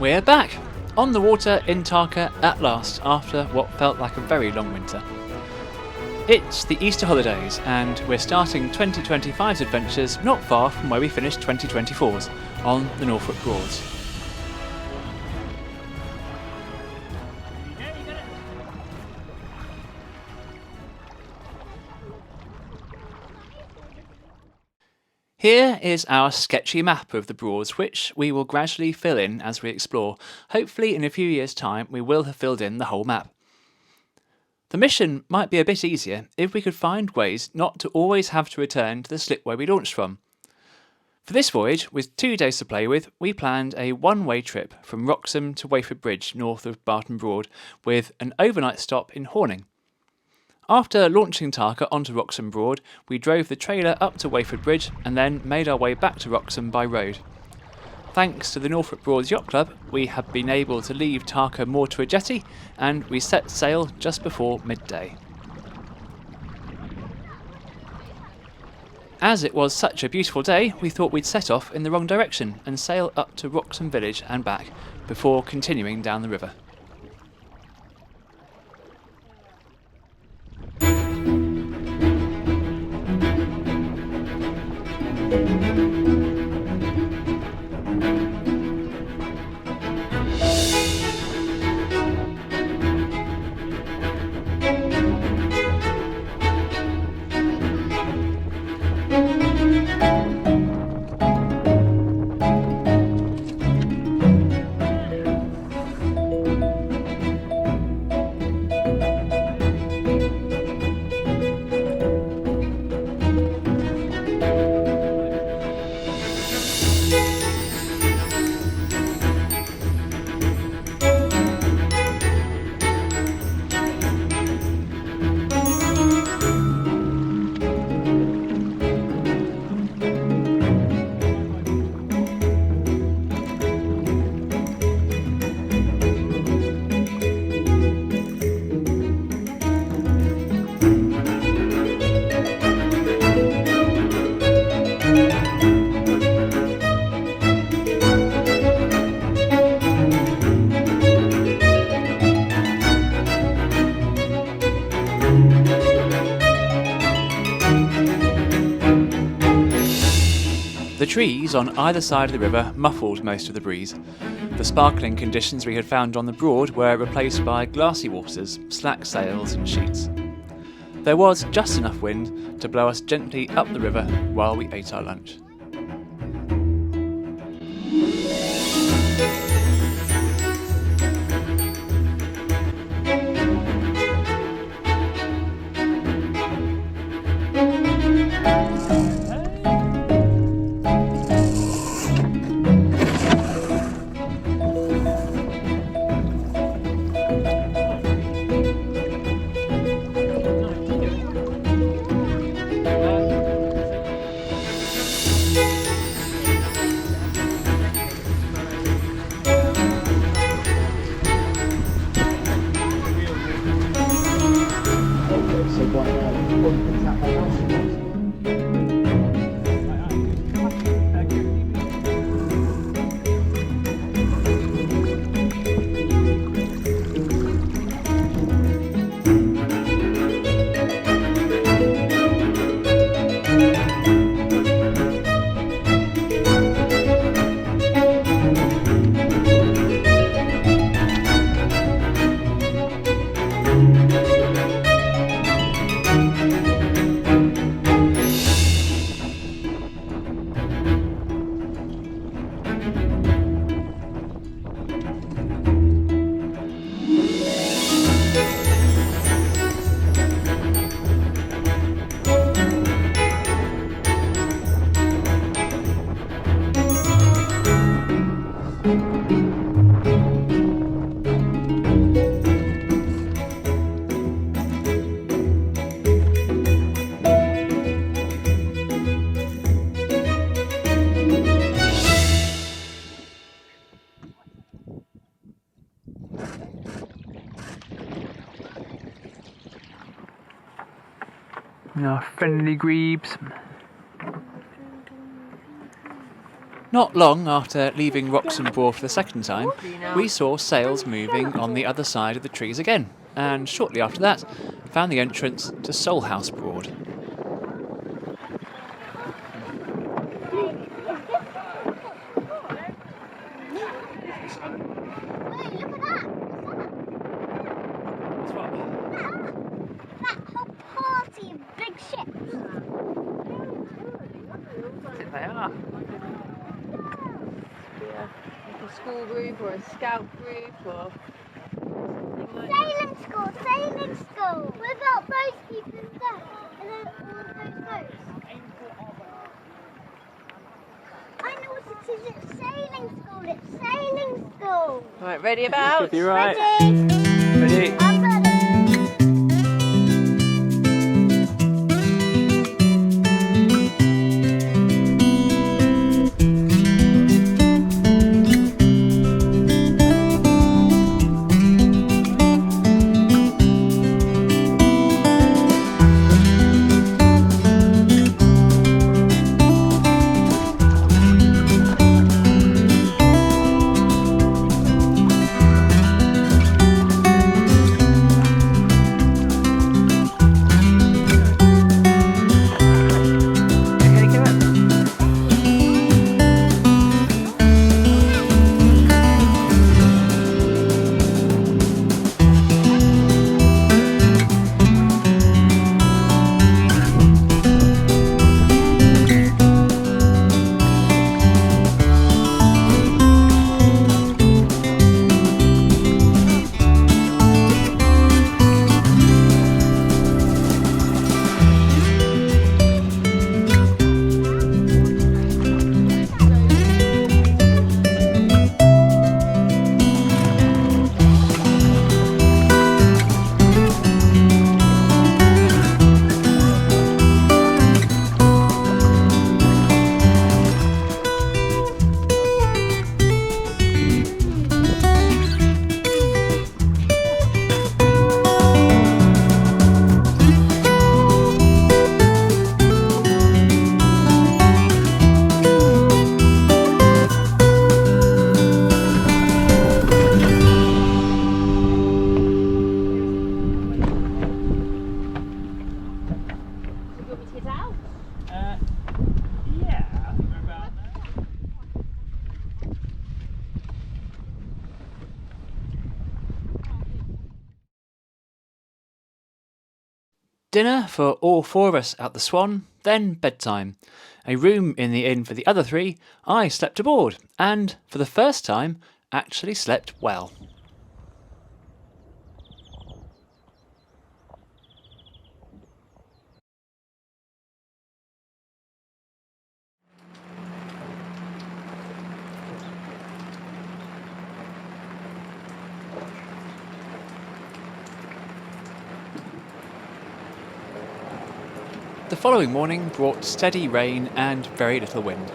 We're back! On the water in Tarka at last, after what felt like a very long winter. It's the Easter holidays, and we're starting 2025's adventures not far from where we finished 2024's, on the Norfolk Broads. Here is our sketchy map of the Broads, which we will gradually fill in as we explore. Hopefully in a few years' time we will have filled in the whole map. The mission might be a bit easier if we could find ways not to always have to return to the slipway we launched from. For this voyage, with 2 days to play with, we planned a one-way trip from Wroxham to Wayford Bridge north of Barton Broad, with an overnight stop in Horning. After launching Tarka onto Wroxham Broad, we drove the trailer up to Wayford Bridge and then made our way back to Wroxham by road. Thanks to the Norfolk Broads Yacht Club, we have been able to leave Tarka moored to a jetty, and we set sail just before midday. As it was such a beautiful day, we thought we'd set off in the wrong direction and sail up to Wroxham village and back, before continuing down the river. The trees on either side of the river muffled most of the breeze. The sparkling conditions we had found on the Broad were replaced by glassy waters, slack sails and sheets. There was just enough wind to blow us gently up the river while we ate our lunch. Our friendly grebes. Not long after leaving Wroxham Broad for the second time, we saw sails moving on the other side of the trees again, and shortly after that found the entrance to Salhouse Broad. They are. Yeah, like a school group or a scout group or Sailing school, sailing school. What about those people there? And then all of those boats. I know what it is. It's sailing school. It's sailing school. right. Ready about? You're right. Ready? Ready? I'm ready. Dinner for all four of us at the Swan, then bedtime. A room in the inn for the other three. I slept aboard, and, for the first time, actually slept well. The following morning brought steady rain and very little wind.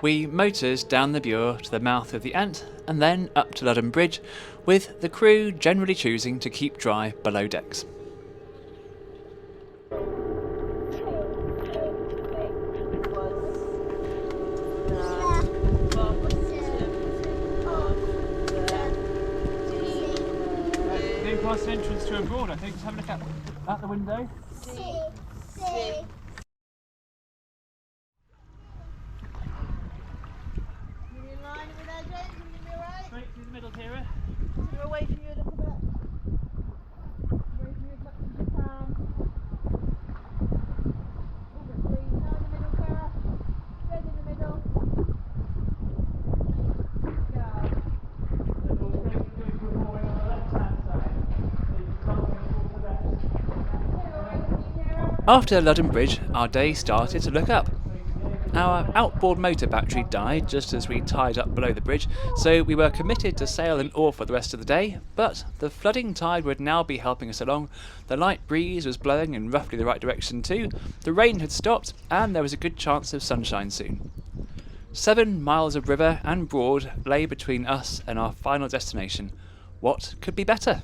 We motored down the Bure to the mouth of the Ant and then up to Ludham Bridge, with the crew generally choosing to keep dry below decks. Past the entrance to a broad, I think. Just have a look out the window. See. See. You in line with that, James? You gonna be alright? Straight through the middle, Kira. You're away from you a little bit. Away from you as much as you can. Oh, but breathe. Now in the middle, Kira. Dead in the middle. After Ludham Bridge, our day started to look up. Our outboard motor battery died just as we tied up below the bridge, so we were committed to sail and oar for the rest of the day, but the flooding tide would now be helping us along, the light breeze was blowing in roughly the right direction too, the rain had stopped, and there was a good chance of sunshine soon. 7 miles of river and broad lay between us and our final destination. What could be better?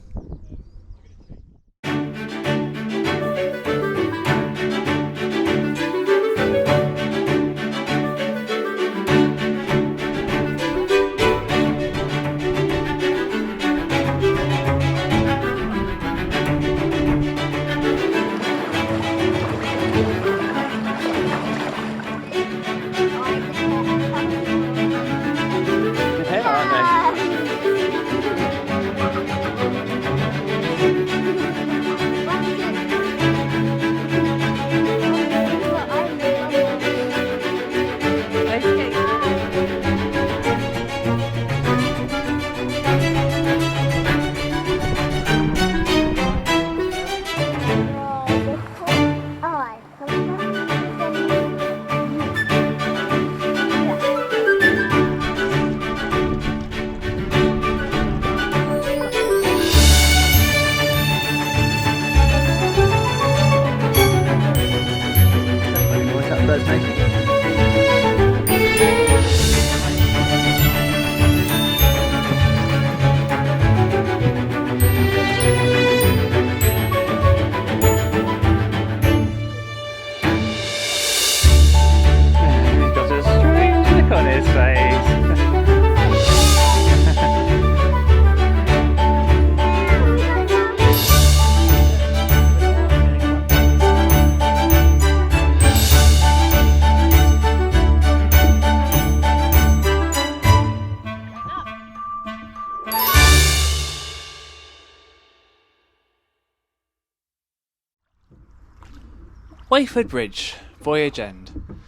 Wayford Bridge, voyage end.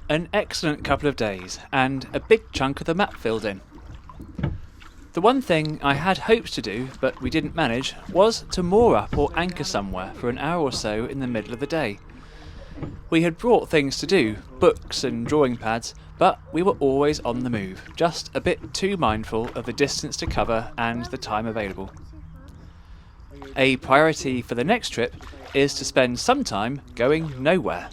An excellent couple of days, and a big chunk of the map filled in. The one thing I had hopes to do, but we didn't manage, was to moor up or anchor somewhere for an hour or so in the middle of the day. We had brought things to do, books and drawing pads, but we were always on the move, just a bit too mindful of the distance to cover and the time available. A priority for the next trip is to spend some time going nowhere.